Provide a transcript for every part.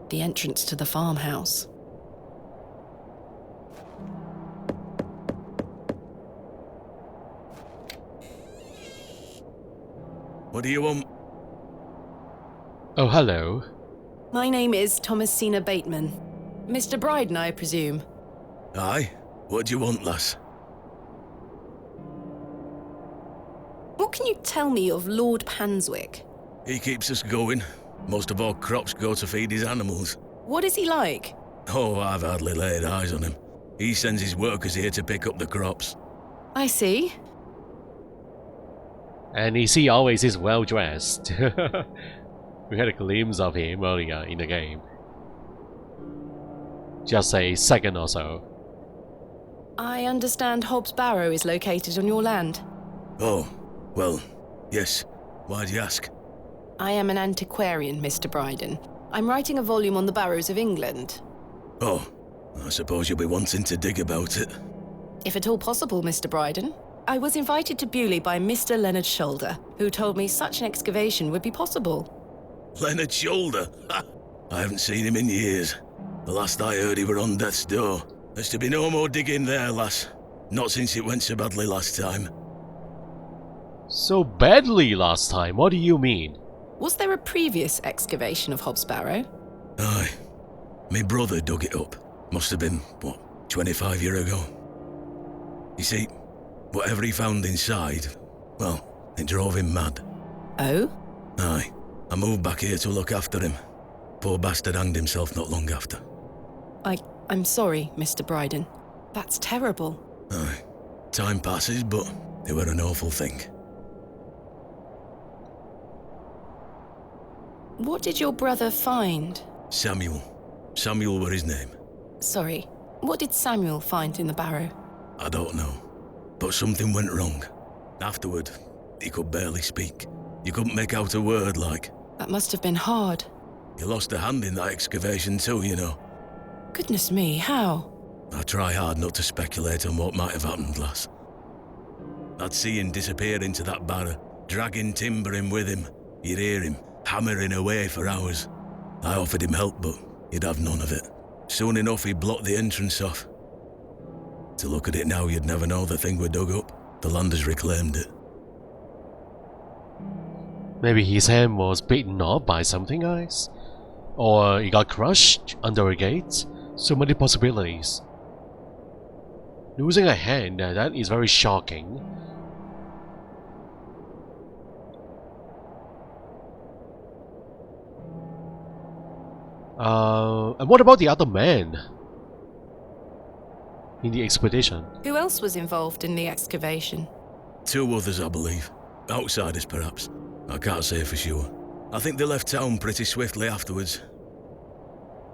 The entrance to the farmhouse. What do you want? Oh, hello. My name is Thomasina Bateman. Mr. Bryden, I presume. Aye? What do you want, lass? What can you tell me of Lord Panswick? He keeps us going. Most of our crops go to feed his animals. What is he like? Oh, I've hardly laid eyes on him. He sends his workers here to pick up the crops. I see. And is he always is well dressed? We had a glimpse of him earlier in the game. Just a second or so. I understand Hobbs Barrow is located on your land. Oh, well, yes. Why'd you ask? I am an antiquarian, Mr. Bryden. I'm writing a volume on the Barrows of England. Oh, I suppose you'll be wanting to dig about it. If at all possible, Mr. Bryden. I was invited to Bewley by Mr. Leonard Shoulder, who told me such an excavation would be possible. Leonard Shoulder? Ha! I haven't seen him in years. The last I heard he were on death's door. There's to be no more digging there, lass. Not since it went so badly last time. So badly last time, what do you mean? Was there a previous excavation of Hobbs Barrow? Aye. My brother dug it up. Must have been, 25 years ago. You see, whatever he found inside, well, it drove him mad. Oh? Aye. I moved back here to look after him. Poor bastard hanged himself not long after. I'm sorry, Mr. Bryden. That's terrible. Aye. Time passes, but it were an awful thing. What did your brother find? Samuel. Samuel were his name. Sorry, what did Samuel find in the barrow? I don't know. But something went wrong. Afterward, he could barely speak. You couldn't make out a word, like. That must have been hard. He lost a hand in that excavation too, you know. Goodness me, how? I try hard not to speculate on what might have happened, lass. I'd see him disappear into that barrow, dragging timber in with him. You'd hear him hammering away for hours. I offered him help, but he'd have none of it. Soon enough, he blocked the entrance off. To look at it now, you'd never know the thing we dug up. The land has reclaimed it. Maybe his hand was beaten off by something, guys? Or he got crushed under a gate? So many possibilities. Losing a hand, that is very shocking. And what about the other man in the expedition? Who else was involved in the excavation? 2 others, I believe. Outsiders, perhaps. I can't say for sure. I think they left town pretty swiftly afterwards.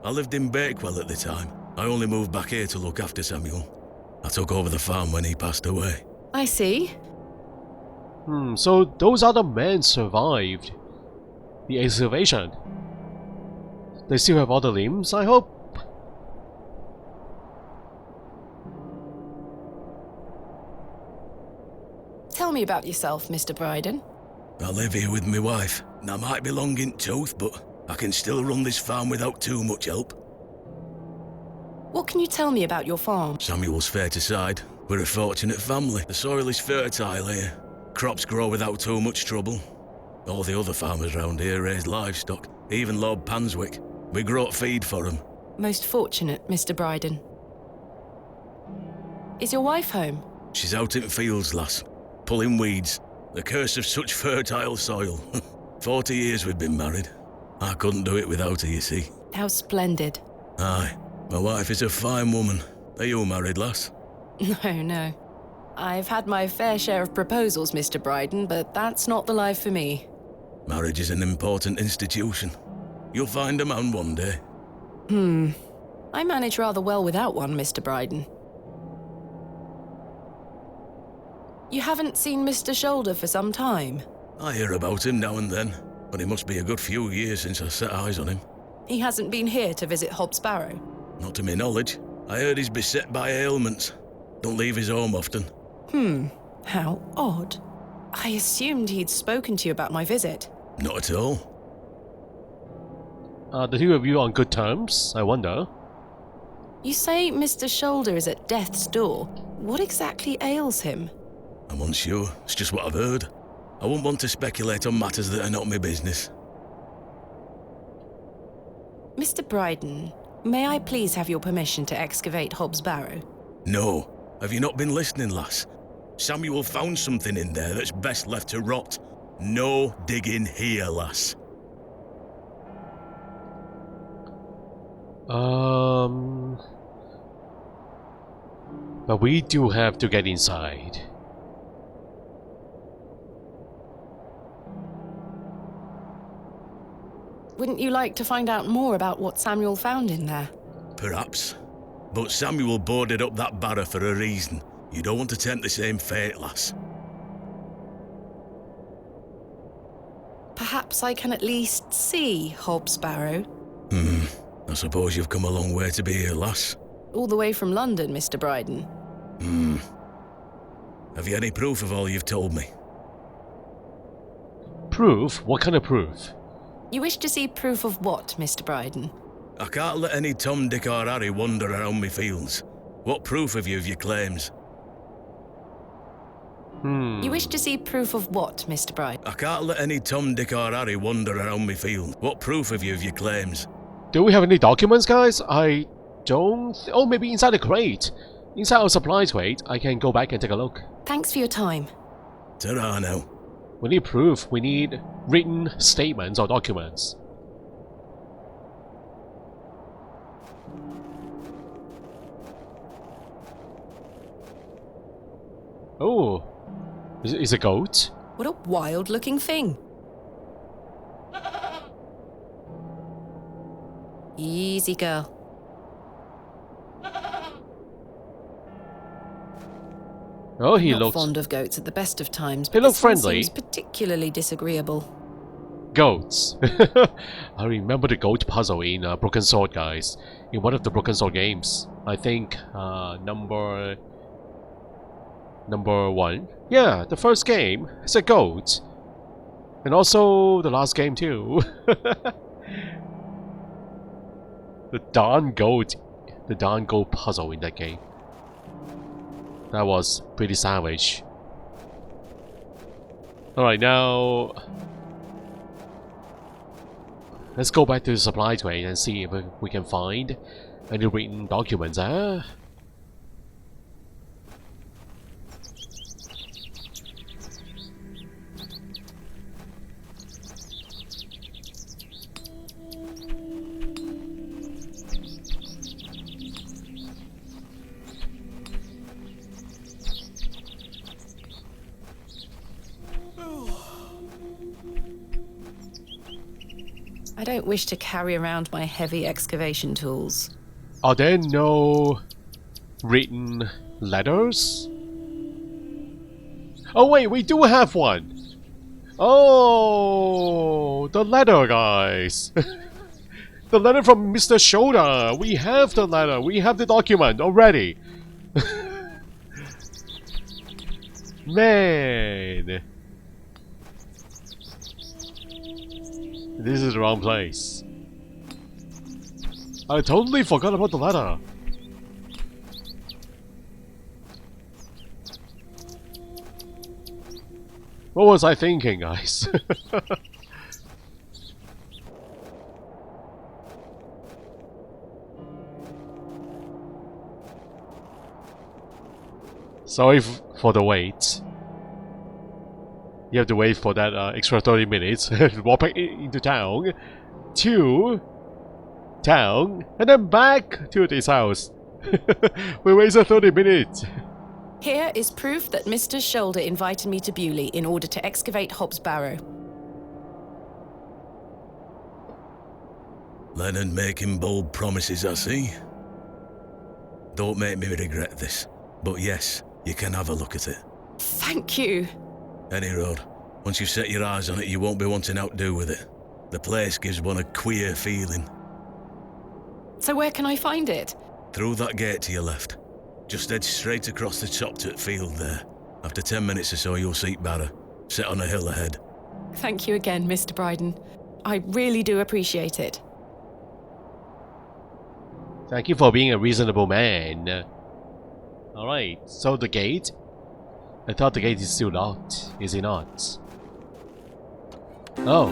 I lived in Bakewell at the time. I only moved back here to look after Samuel. I took over the farm when he passed away. I see. So those other men survived the excavation. They still have all the limbs, I hope? Tell me about yourself, Mr. Bryden. I live here with my wife, and I might be long in tooth, but I can still run this farm without too much help. What can you tell me about your farm? Samuel's fair to side. We're a fortunate family. The soil is fertile here. Crops grow without too much trouble. All the other farmers round here raise livestock, even Lord Panswick. We grow feed for him. Most fortunate, Mr. Bryden. Is your wife home? She's out in fields, lass, pulling weeds. The curse of such fertile soil. 40 years we've been married. I couldn't do it without her, you see. How splendid. Aye, my wife is a fine woman. Are you married, lass? No. I've had my fair share of proposals, Mr. Bryden, but that's not the life for me. Marriage is an important institution. You'll find a man one day. I manage rather well without one, Mr. Bryden. You haven't seen Mr. Shoulder for some time? I hear about him now and then, but it must be a good few years since I set eyes on him. He hasn't been here to visit Hobbs Barrow? Not to my knowledge. I heard he's beset by ailments. Don't leave his home often. How odd. I assumed he'd spoken to you about my visit. Not at all. the two of you on good terms, I wonder. You say Mr. Shoulder is at death's door. What exactly ails him? I'm unsure. It's just what I've heard. I wouldn't want to speculate on matters that are not my business. Mr. Bryden, may I please have your permission to excavate Hobbs Barrow? No. Have you not been listening, lass? Samuel found something in there that's best left to rot. No digging here, lass. But we do have to get inside. Wouldn't you like to find out more about what Samuel found in there? Perhaps. But Samuel boarded up that barrow for a reason. You don't want to tempt the same fate, lass. Perhaps I can at least see Hobbs Barrow. I suppose you've come a long way to be here, lass. All the way from London, Mr. Bryden. Have you any proof of all you've told me? Proof? What kind of proof? You wish to see proof of what, Mr. Bryden? I can't let any Tom, Dick or Harry wander around me fields. What proof have you of your claims? You wish to see proof of what, Mr. Bryden? I can't let any Tom, Dick or Harry wander around me field. What proof have you of your claims? Do we have any documents, guys? I don't... Oh, maybe inside the crate. Inside our supply crate, I can go back and take a look. Thanks for your time. Ta-ra now. We need proof. We need written statements or documents. Oh, is a goat? What a wild-looking thing. Easy, girl. Oh, he Not looks... fond of goats at the best of times. They But look this one friendly. seems particularly disagreeable. Goats. I remember the goat puzzle in Broken Sword, guys. In one of the Broken Sword games. I think number 1. Yeah, the first game. It's a goat. And also the last game too. The darn goat puzzle in that game. That was pretty savage. Alright, now let's go back to the supply train and see if we can find any written documents, huh? I don't wish to carry around my heavy excavation tools. Are there no written letters? Oh wait, we do have one! Oh, the letter, guys! The letter from Mr. Shoulder! We have the letter, we have the document already! Man! This is the wrong place. I totally forgot about the letter. What was I thinking, guys? Sorry for the wait. You have to wait for that extra 30 minutes to walk back into town, to town, and then back to this house. We wasted 30 minutes. Here is proof that Mr. Shoulder invited me to Bewley in order to excavate Hobbs Barrow. Leonard making bold promises, I see. Don't make me regret this, but yes, you can have a look at it. Thank you. Any road. Once you've set your eyes on it, you won't be wanting to outdo with it. The place gives one a queer feeling. So where can I find it? Through that gate to your left. Just head straight across the top to the field there. After 10 minutes or so, you'll see Barrow, set on a hill ahead. Thank you again, Mr. Bryden. I really do appreciate it. Thank you for being a reasonable man. Alright, so the gate? I thought the gate is still locked. Is it not? Oh.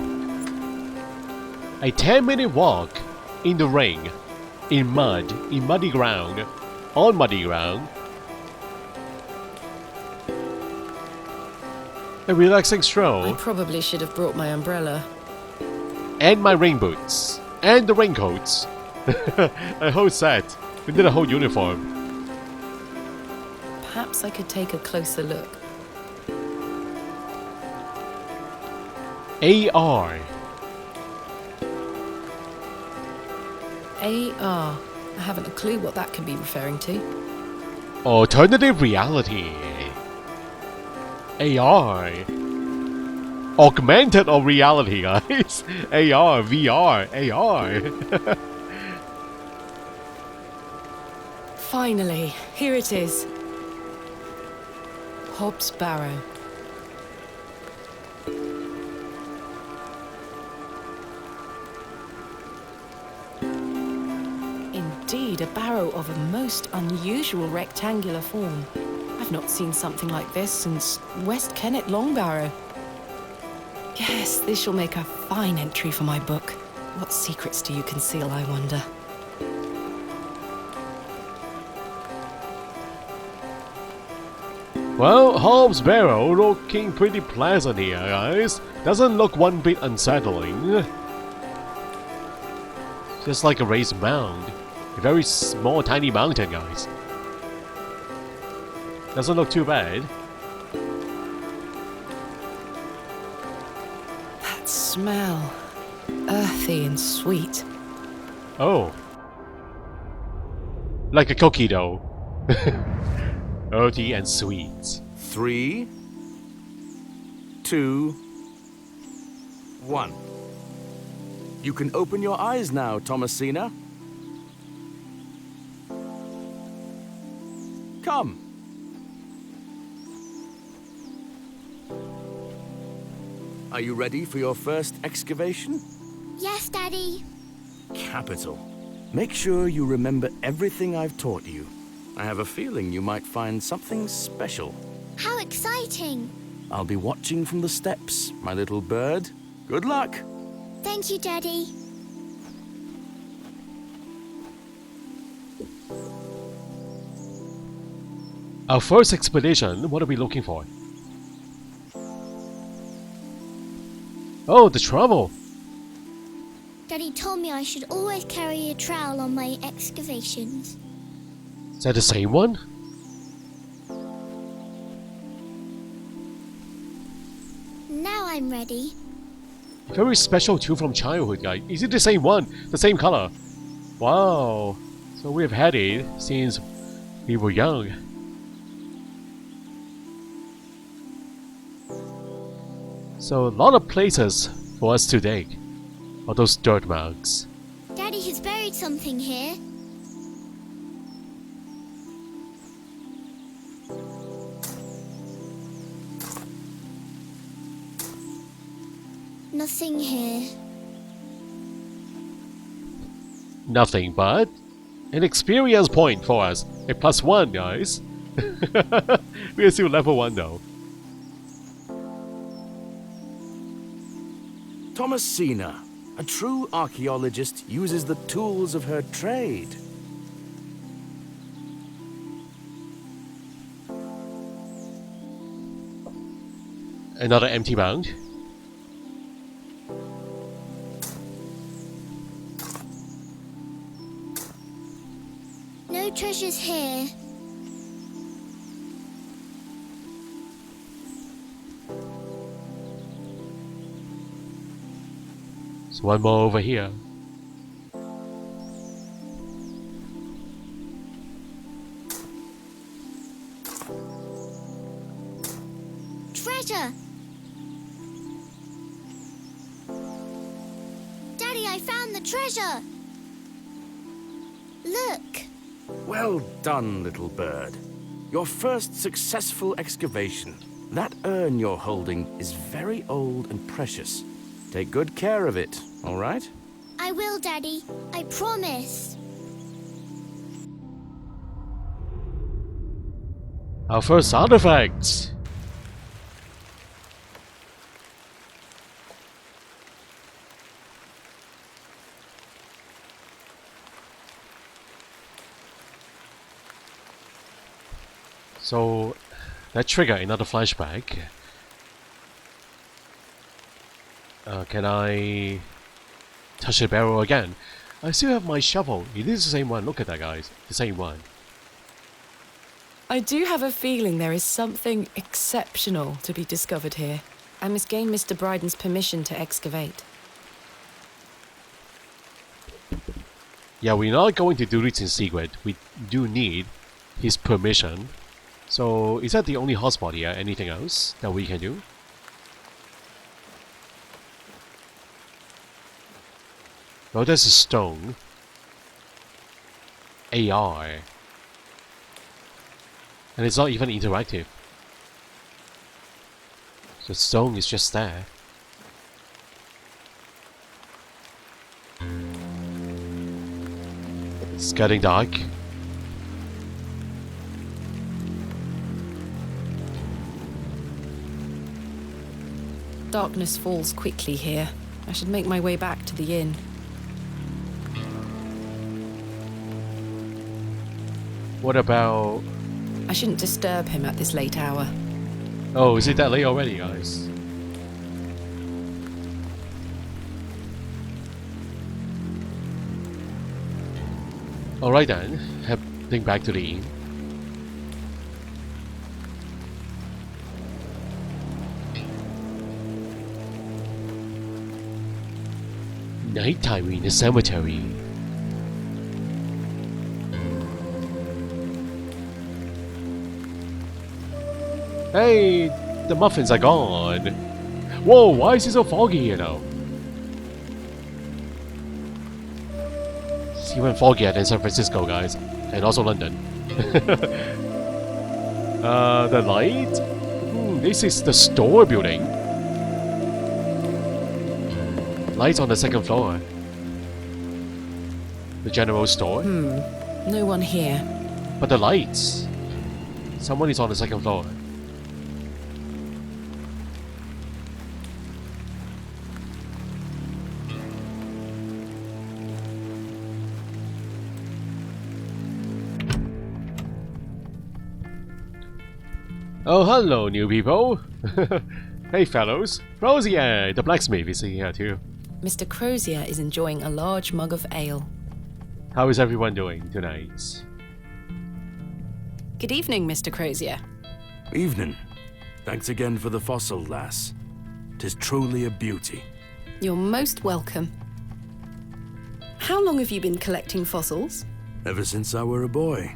A 10-minute walk in the rain, in mud, in muddy ground, on muddy ground. A relaxing stroll. I probably should have brought my umbrella. And my rain boots. And the raincoats. A whole set. We did a whole uniform. Perhaps I could take a closer look. AR. AR. I haven't a clue what that could be referring to. Alternative reality. AR. Augmented reality, guys. AR, VR, AR. Finally, here it is. Hobbs Barrow. Indeed, a barrow of a most unusual rectangular form. I've not seen something like this since West Kennet Long Barrow. Yes, this shall make a fine entry for my book. What secrets do you conceal, I wonder? Well, Hobbs Barrow looking pretty pleasant here, guys. Doesn't look one bit unsettling. Just like a raised mound. A very small, tiny mountain, guys. Doesn't look too bad. That smell. Earthy and sweet. Oh. Like a cookie dough. Earthy and sweet. 3, 2, 1. You can open your eyes now, Thomasina. Come. Are you ready for your first excavation? Yes, Daddy. Capital. Make sure you remember everything I've taught you. I have a feeling you might find something special. How exciting. I'll be watching from the steps, my little bird. Good luck. Thank you, Daddy. Our first expedition, what are we looking for? Oh, the trouble. Daddy told me I should always carry a trowel on my excavations. Is that the same one? Now I'm ready. Very special tool from childhood, guys. Is it the same one? The same color? Wow. So we've had it since we were young. So a lot of places for us to dig. All those dirt mounds. Daddy has buried something here. Nothing here. Nothing but an experience point for us. A +1, guys. We are still level 1 though. Thomasina, a true archaeologist, uses the tools of her trade. Another empty mound. No treasures here. So one more over here. Treasure! Daddy, I found the treasure! Look! Well done, little bird. Your first successful excavation. That urn you're holding is very old and precious. Take good care of it, all right? I will, Daddy. I promise. Our first artifact! So, that triggered another flashback. Can I touch the barrel again? I still have my shovel. It is the same one. Look at that, guys. The same one. I do have a feeling there is something exceptional to be discovered here. I must gain Mr. Bryden's permission to excavate. Yeah, we're not going to do this in secret. We do need his permission. So, is that the only hotspot here? Anything else that we can do? Oh, there's a stone. AR. And it's not even interactive. The stone is just there. It's getting dark. Darkness falls quickly here. I should make my way back to the inn. What about... I shouldn't disturb him at this late hour. Oh, is it that late already, guys? Alright then, heading back to the inn. Nighttime in the cemetery. Hey, the muffins are gone. Whoa, why is it so foggy here now? It's even foggier than San Francisco, guys. And also London. The light? This is the store building. Lights on the second floor. The general store. No one here. But the lights. Someone is on the second floor. Oh, hello, new people. Hey, fellows. Crozier, the blacksmith, is here too. Mr. Crozier is enjoying a large mug of ale. How is everyone doing tonight? Good evening, Mr. Crozier. Evening. Thanks again for the fossil, lass. 'Tis truly a beauty. You're most welcome. How long have you been collecting fossils? Ever since I were a boy.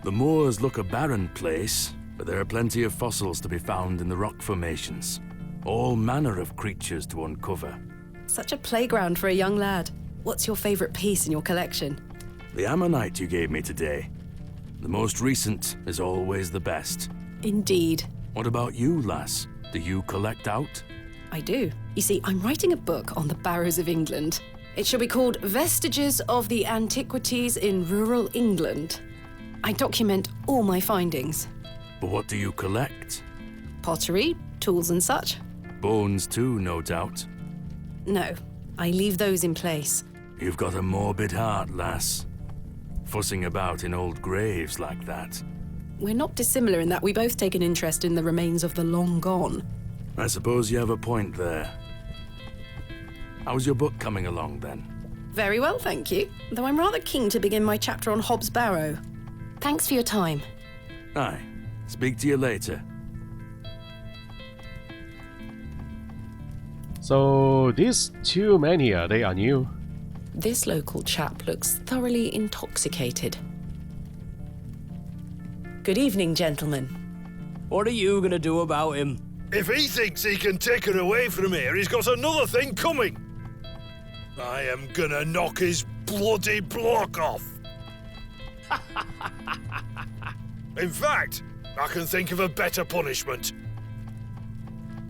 The moors look a barren place, but there are plenty of fossils to be found in the rock formations. All manner of creatures to uncover. Such a playground for a young lad. What's your favourite piece in your collection? The ammonite you gave me today. The most recent is always the best. Indeed. What about you, lass? Do you collect out? I do. You see, I'm writing a book on the Barrows of England. It shall be called Vestiges of the Antiquities in Rural England. I document all my findings. But what do you collect? Pottery, tools and such. Bones too, no doubt. No, I leave those in place. You've got a morbid heart, lass. Fussing about in old graves like that. We're not dissimilar in that we both take an interest in the remains of the long gone. I suppose you have a point there. How's your book coming along, then? Very well, thank you. Though I'm rather keen to begin my chapter on Hobbs Barrow. Thanks for your time. Aye. Speak to you later. So, these two men here, they are new. This local chap looks thoroughly intoxicated. Good evening, gentlemen. What are you gonna do about him? If he thinks he can take her away from here, he's got another thing coming. I am gonna knock his bloody block off. In fact, I can think of a better punishment.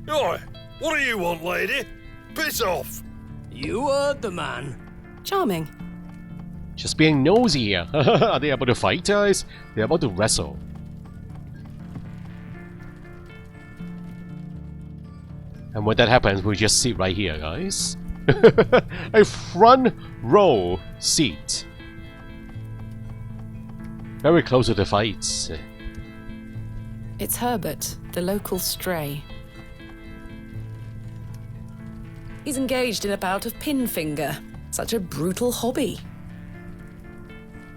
Oi, what do you want, lady? Piss off. You heard the man. Charming. Just being nosy here. Are they about to fight, guys? They're about to wrestle. And when that happens, we just sit right here, guys. A front row seat. Very close to the fights. It's Herbert, the local stray. He's engaged in a bout of pinfinger. Such a brutal hobby.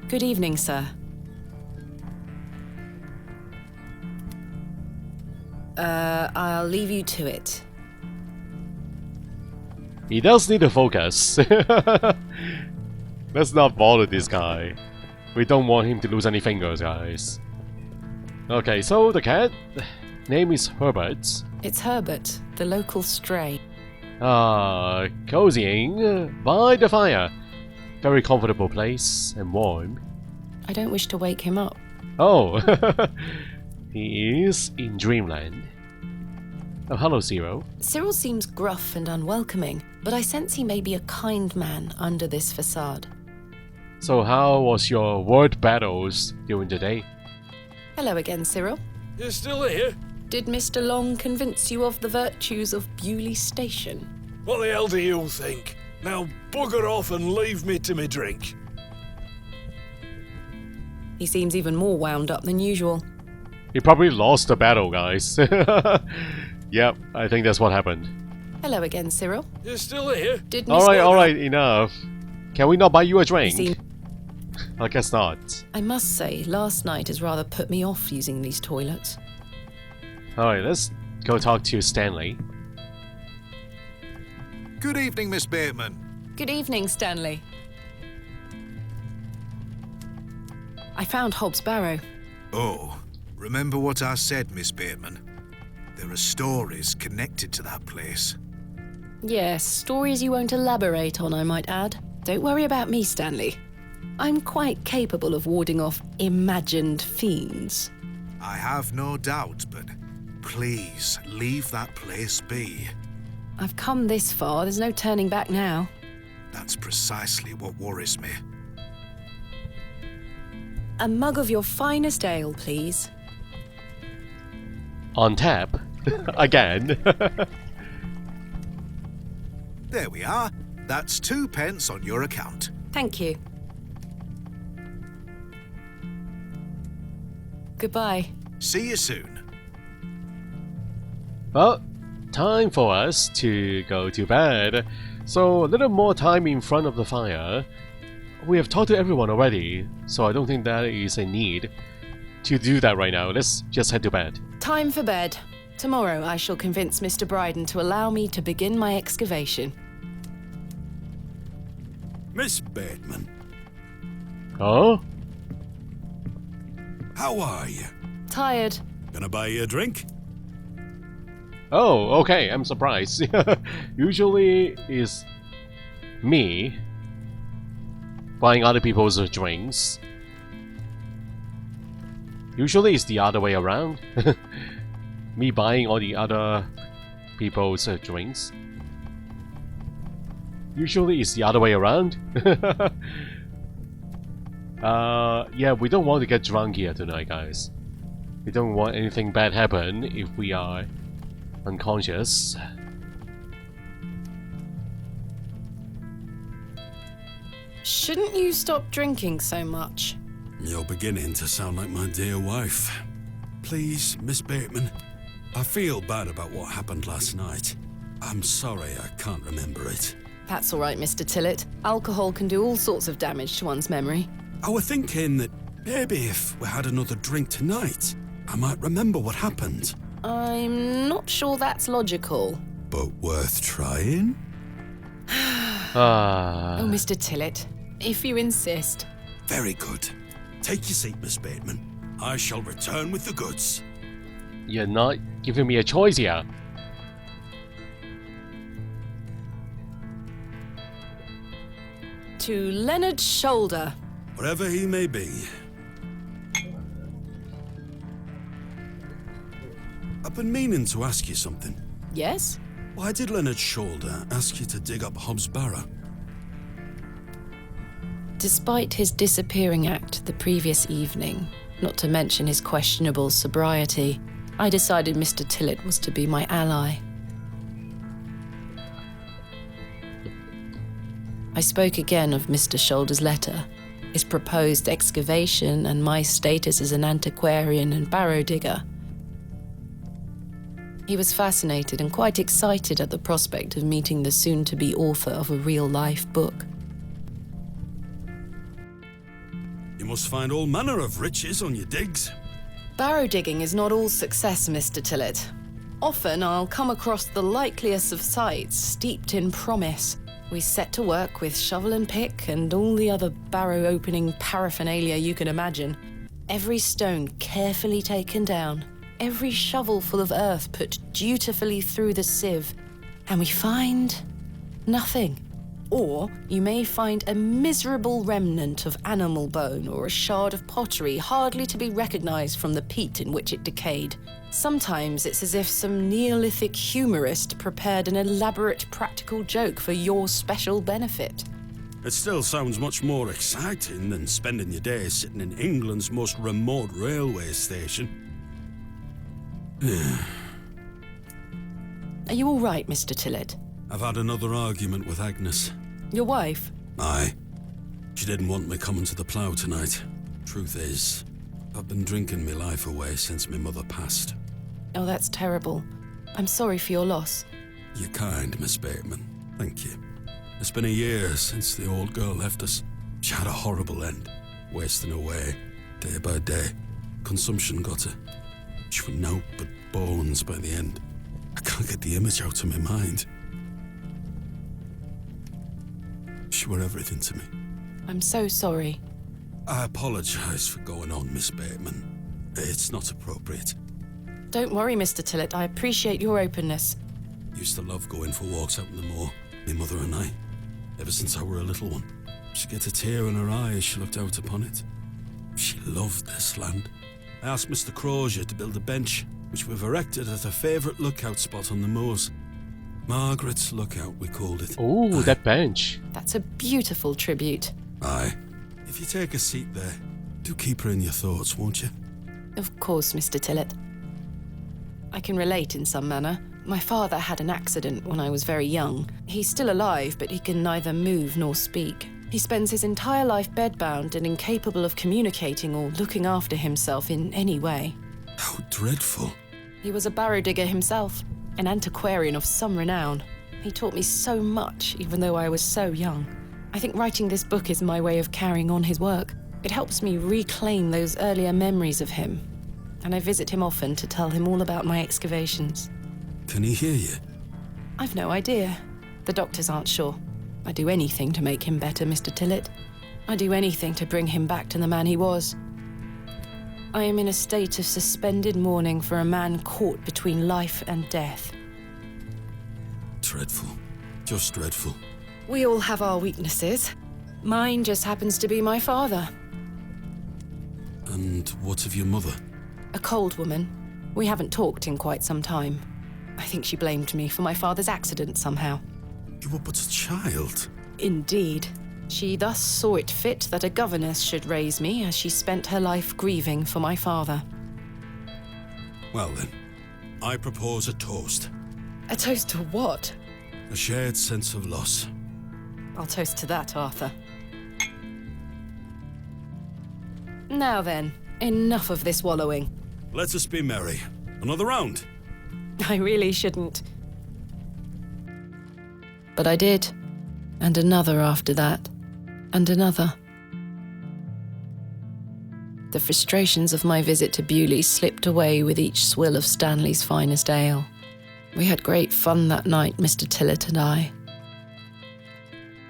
Good evening, sir. I'll leave you to it. He does need to focus. Let's not bother this guy. We don't want him to lose any fingers, guys. Okay, so the cat name is Herbert. It's Herbert, the local stray. Cozying by the fire. Very comfortable place and warm. I don't wish to wake him up. Oh, he is in dreamland. Oh, hello, Zero. Cyril seems gruff and unwelcoming, but I sense he may be a kind man under this facade. So how was your word battles during the day? Hello again, Cyril. You're still here? Did Mr. Long convince you of the virtues of Bewley Station? What the hell do you think? Now bugger off and leave me to me drink. He seems even more wound up than usual. He probably lost the battle, guys. Yep, I think that's what happened. Hello again, Cyril. You're still here? Did Mr. Alright, enough. Can we not buy you a drink? See- I guess not. I must say, last night has rather put me off using these toilets. Alright, let's go talk to Stanley. Good evening, Miss Bateman. Good evening, Stanley. I found Hobbs Barrow. Oh, remember what I said, Miss Bateman? There are stories connected to that place. Yes, stories you won't elaborate on, I might add. Don't worry about me, Stanley. I'm quite capable of warding off imagined fiends. I have no doubt, but please leave that place be. I've come this far, there's no turning back now. That's precisely what worries me. A mug of your finest ale, please. On tap? Again? There we are. That's 2 pence on your account. Thank you. Goodbye. See you soon. Well, time for us to go to bed. So, a little more time in front of the fire. We have talked to everyone already, so I don't think that is a need to do that right now. Let's just head to bed. Time for bed. Tomorrow I shall convince Mr. Bryden to allow me to begin my excavation. Miss Bateman, Oh? how are you? Tired. Gonna buy you a drink? Oh, okay, I'm surprised. Usually it's me buying other people's drinks. Usually it's the other way around. Me buying all the other people's drinks. Usually it's the other way around. Yeah, we don't want to get drunk here tonight, guys. We don't want anything bad happen if we are unconscious. Shouldn't you stop drinking so much? You're beginning to sound like my dear wife. Please, Miss Bateman, I feel bad about what happened last night. I'm sorry I can't remember it. That's all right, Mr. Tillett. Alcohol can do all sorts of damage to one's memory. I was thinking that maybe if we had another drink tonight, I might remember what happened. I'm not sure that's logical. But worth trying? Oh, Mr. Tillett, if you insist. Very good. Take your seat, Miss Bateman. I shall return with the goods. You're not giving me a choice here. To Leonard Shoulder. Wherever he may be. I've been meaning to ask you something. Yes? Why did Leonard Shoulder ask you to dig up Hobbs Barrow? Despite his disappearing act the previous evening, not to mention his questionable sobriety, I decided Mr. Tillett was to be my ally. I spoke again of Mr. Shoulder's letter, his proposed excavation, and my status as an antiquarian and barrow digger. He was fascinated and quite excited at the prospect of meeting the soon-to-be author of a real-life book. You must find all manner of riches on your digs. Barrow digging is not all success, Mr. Tillett. Often I'll come across the likeliest of sites steeped in promise. We set to work with shovel and pick and all the other barrow opening paraphernalia you can imagine. Every stone carefully taken down, every shovel full of earth put dutifully through the sieve, and we find nothing. Or you may find a miserable remnant of animal bone or a shard of pottery hardly to be recognized from the peat in which it decayed. Sometimes it's as if some Neolithic humorist prepared an elaborate practical joke for your special benefit. It still sounds much more exciting than spending your days sitting in England's most remote railway station. Are you all right, Mr. Tillett? I've had another argument with Agnes. Your wife? Aye. She didn't want me coming to the plough tonight. Truth is, I've been drinking my life away since my mother passed. Oh, that's terrible. I'm sorry for your loss. You're kind, Miss Bateman. Thank you. It's been a year since the old girl left us. She had a horrible end, wasting away, day by day. Consumption got her. She was naught but bones by the end. I can't get the image out of my mind. She were everything to me. I'm so sorry. I apologise for going on, Miss Bateman. It's not appropriate. Don't worry, Mr. Tillett. I appreciate your openness. Used to love going for walks out in the moor, my mother and I, ever since I were a little one. She'd get a tear in her eye as she looked out upon it. She loved this land. I asked Mr. Crozier to build a bench, which we've erected at a favourite lookout spot on the moors. Margaret's Lookout, we called it. Oh, that bench. That's a beautiful tribute. Aye. If you take a seat there, do keep her in your thoughts, won't you? Of course, Mr. Tillett. I can relate in some manner. My father had an accident when I was very young. He's still alive, but he can neither move nor speak. He spends his entire life bedbound and incapable of communicating or looking after himself in any way. How dreadful. He was a barrow digger himself, an antiquarian of some renown. He taught me so much, even though I was so young. I think writing this book is my way of carrying on his work. It helps me reclaim those earlier memories of him, and I visit him often to tell him all about my excavations. Can he hear you? I've no idea. The doctors aren't sure. I'd do anything to make him better, Mr. Tillett. I'd do anything to bring him back to the man he was. I am in a state of suspended mourning for a man caught between life and death. Dreadful. Just dreadful. We all have our weaknesses. Mine just happens to be my father. And what of your mother? A cold woman. We haven't talked in quite some time. I think she blamed me for my father's accident somehow. You were but a child. Indeed. She thus saw it fit that a governess should raise me as she spent her life grieving for my father. Well then, I propose a toast. A toast to what? A shared sense of loss. I'll toast to that, Arthur. Now then, enough of this wallowing. Let us be merry. Another round. I really shouldn't. But I did. And another after that. And another. The frustrations of my visit to Bewley slipped away with each swill of Stanley's finest ale. We had great fun that night, Mr. Tillett and I.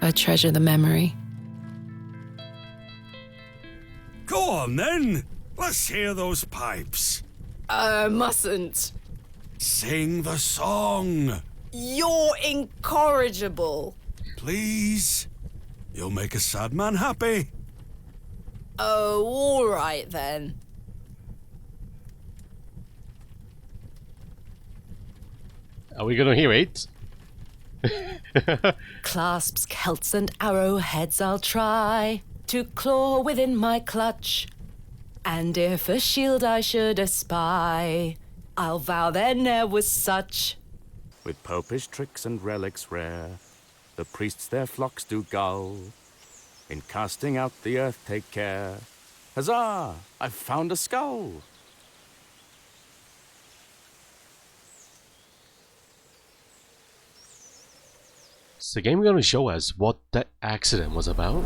I treasure the memory. Go on then. Let's hear those pipes. Mustn't. Sing the song. You're incorrigible. Please. You'll make a sad man happy. Oh, all right then. Are we gonna hear it? Clasps, celts, and arrowheads I'll try to claw within my clutch. And if a shield I should espy, I'll vow there ne'er was such. With popish tricks and relics rare, the priests their flocks do gull. In casting out the earth take care. Huzzah! I've found a skull! Is the game going to show us what that accident was about?